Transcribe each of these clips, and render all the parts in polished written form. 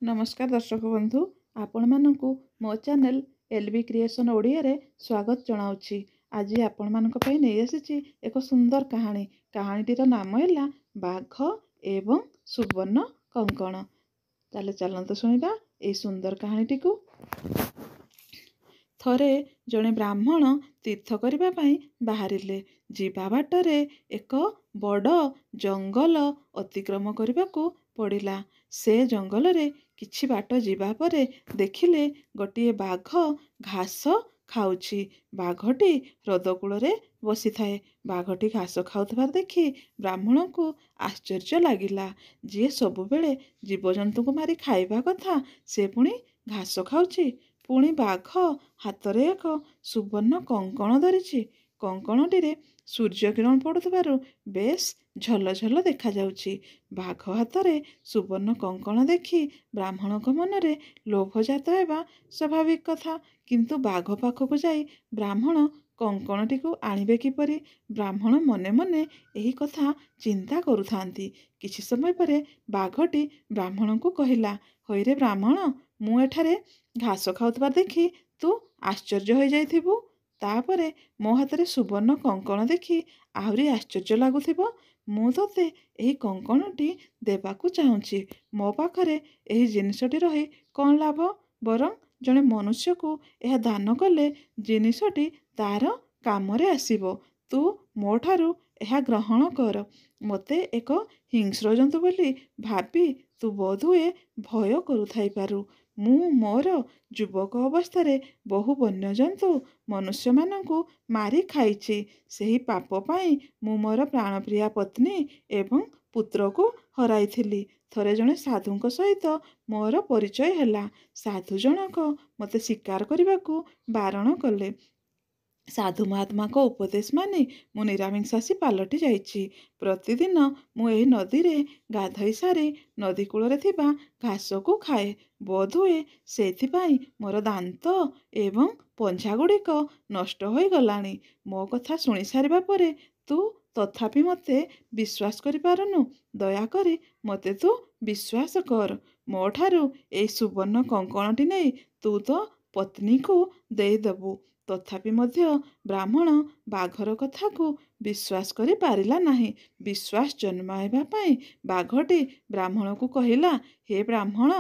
नमस्कार दर्शक बंधु आपण मानकु मो चैनल एलबी क्रिएशन ओडिया स्वागत जनाऊँगी। आज आपण मानक पई नहीं आसी एक सुंदर कहानी। कहानीटीर नाम है बाघ एवं सुवर्ण कंकण। ताले चलंतु सुनिबा ए सुंदर कहानीटी को। थरे जड़े ब्राह्मण तीर्थ करने पाई बाहरिले। जीवा बाटरे एक बड़ जंगल अतिक्रम करने को पड़िला। से जंगल रे किछि बाट जीवा परे देखिले गोटे बाघ घास खाउछि। बाघटी हृदकूल रे बसी थाए। बाघटी घास खाउथबार देखि ब्राह्मण को आश्चर्य लागिला। जी सबुबेले जीवजंतु को मारी खाइबा कथा से पुणी घास खाउछि। पुणी बाघ हातरे एक सुवर्ण कंकण धरिछि। कंकणटीरे सूर्य किरण पड़ुथिबारु बेस झलझल देखा जाउछि। बाघ हातरे सुवर्ण कंकण देखि ब्राह्मणक मनरे लोभ जात हेबा स्वाभाविक कथा। किंतु बाघ पाखक जाई ब्राह्मण कंकणटी को आनिबे किपरि? ब्राह्मण मने मने एही कथा चिंता करुथांती। किछि समय परे बाघटी ब्राह्मण को कहिला, होइरे ब्राह्मण, मु एठारे घास खाउथबा देखि तू आश्चर्य हो जाइथिबु। तापरे मो हाथरे सुवर्ण कंकण देखि आहुरी आश्चर्य लागुथिबो। मु तोते एही कंकणटी देबाकू चाहूँछि। मो पाखरे एही जिनिसटी रही कौन लाभ? बरं जड़े मनुष्य को यह दान कले जिनिसटी तार कामरे आसीबो। तू मो ठारू यह ग्रहण कर। मते एक हिंस्र जंतु बोली भाबी तू बोधुए भय करुथाई पारु। मु मोर युवक अवस्थारे बहु वन्यजंतु मनुष्य मानंकु मारी खाइछि। सेही पाप पाई मु मोर प्राणप्रिया पत्नी एवं पुत्र को हराइथिली। थरे जने साधुंक सहित मोर परिचय हैला। साधु जनक मते शिकार करबाकू बारण कले। साधु महात्मा को उपदेश मानि मु निरामिषासी पालटी जाइछि। प्रतिदिन मु एही नदी रे गाधई सारी नदी कूल थिबा घास को खाए। बोधुए सेथिपाई मोर दांत एवं पंजा गुड़िक नष्ट हो गलानी। मो कथा शुणी सारिबा परे तू तथापि मते विश्वास करि पारुनु। दयाकरी मते तू विश्वास कर। मो ठारू एई सुवर्ण कंकणटी नहीं तू तो पत्नी को देई देबु। तथापि मध्य ब्राह्मण बाघर कथा को विश्वास करि पारिला नाही। विश्वास जन्माइबा पाई बाघटी ब्राह्मण को कहिला, हे ब्राह्मण,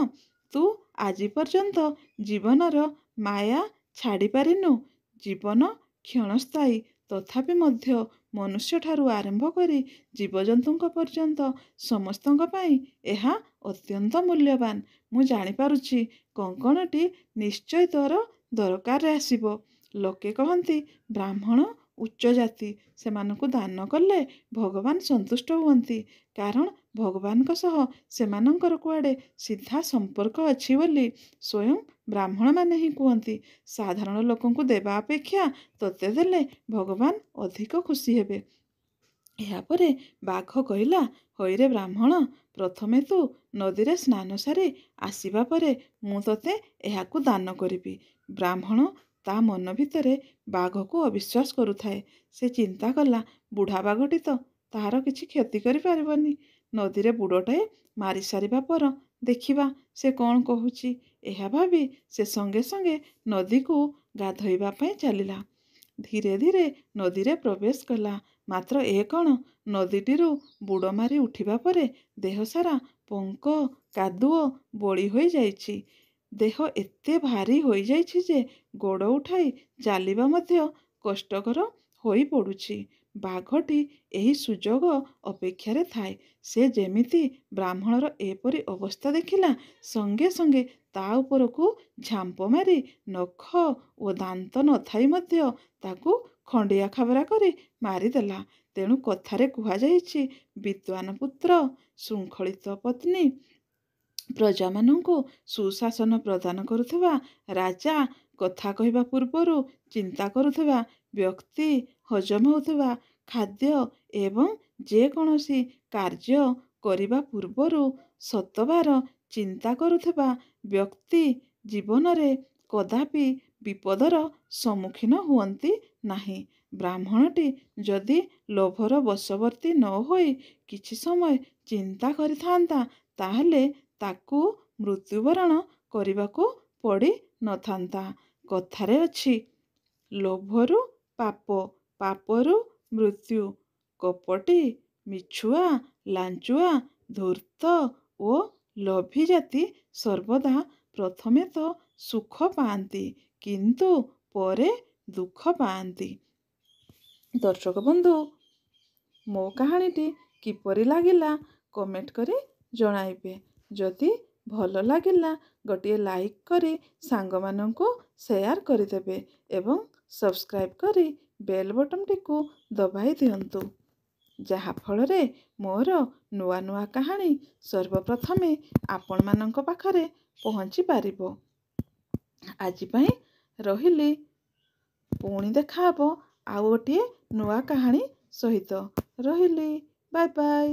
तू आजि पर्यंत जीवनर माया छाड़ी पारिनु। जीवन क्षणस्थायी, तथापि मध्य मनुष्य ठारू आरंभ करी जीवजंतुंक पर्यंत समस्तंक पाई एहा अत्यंत मूल्यवान। मु जानि पारुछि कंकणटी निश्चय तोर दरकार आसीबो। लोके कहती ब्राह्मण उच्च जाति, सेमानकु दान कले भगवान संतुष्ट हुअंती। कारण भगवान सह सेमानंकर कुआडे सीधा संपर्क अछि बोली स्वयं ब्राह्मण माने ही कहती। साधारण लोकंकु देबा अपेक्षा तोते देले भगवान अधिक खुशी हेबे। यापरे बाघ कहिला, होइरे ब्राह्मण, प्रथमे तू नदी रे स्नान सारी आसीबा परे मु तोते एहाकु दान करिबी। ब्राह्मण ता मन भितरे बाघ को अविश्वास करुथाए। से चिंता कला, बुढ़ा बाघटी तो तार किछि क्षति करि पारिबनी। नदी रे बुड़टाए मारी सारिबा पर देखिबा से कौन कहूछि। एहा भाबी से संगे संगे नदी को गाधोइबा पई चलिला। धीरे धीरे नदी रे प्रवेश कला। मात्र ए कण, नदीटीरू बुड़ मारी उठिबा परे देह सारा पंक कादुओ बोली होई जाइछि। देह एते भारी होई जाइछि जे गोड़ उठाई चालिबा मध्य कष्टकर होई पड़ुछि। बाघटी एही सुजोग अपेक्षारे थाए। से जेमिति ब्राह्मणर एपरि अवस्था देखिला, संगे संगे ता उपरकू झांप मारी नख ओ दांत नथाई मध्य ताकू खंडिया खाबरा करी मारिदेला। तेणु कथारे कुहा जाइछि, विद्वान पुत्र शृंखलित पत्नी, प्रजा मानंकु सुशासन प्रदान करुथबा राजा, कथा कहवा पूर्वरु चिंता करुथबा व्यक्ति, हजम होथबा खाद्य एवं जे कौनसी कार्य करिबा पूर्वरु शतबार चिंता करुथबा व्यक्ति जीवन रे कदापि विपदर सम्मुखीन हुअंती नाही। ब्राह्मणटी जदि लोभर वशवर्ती न होई किछि समय चिंता करिथांता, ताहले ताकू ମୃତ୍ୟୁବରଣ କରିବାକୁ ପଡ଼ିନଥାନ୍ତା। କଥାରେ ଅଛି, ଲୋଭରୁ ପାପ, ପାପରୁ ମୃତ୍ୟୁ। କପଟୀ, ମିଛୁଆ, ଲାଞ୍ଚୁଆ, ଧୂର୍ତ୍ତ ଓ ଲୋଭୀ ଜାତି ସର୍ବଦା ପ୍ରଥମେ ତ ସୁଖ ପାଆନ୍ତି, କିନ୍ତୁ ପରେ ଦୁଃଖ ପାଆନ୍ତି। ଦର୍ଶକ ବନ୍ଧୁ, ମୋ କାହାଣୀଟି କିପରି ଲାଗିଲା କମେଣ୍ଟ କରି ଜଣାଇବେ। ଯଦି ଭଲ ଲାଗିଲା ଗୋଟିଏ ଲାଇକ୍ କରି ସାଙ୍ଗମାନଙ୍କୁ ସେୟାର କରିଦେବେ ଏବଂ ସବସ୍କ୍ରାଇବ୍ କରି ବେଲ୍ ବଟନଟିକୁ ଦବାଇ ଦିଅନ୍ତୁ, ଯାହାଫଳରେ ମୋର ନୂଆ ନୂଆ କାହାଣୀ ସର୍ବପ୍ରଥମେ ଆପଣମାନଙ୍କ ପାଖରେ ପହଞ୍ଚି ପାରିବ। ଆଜି ପାଇଁ ରହିଲି। ପୁଣି ଦେଖାହବ ଆଉ ଗୋଟିଏ ନୂଆ କାହାଣୀ ସହିତ। ରହିଲି। Bye bye.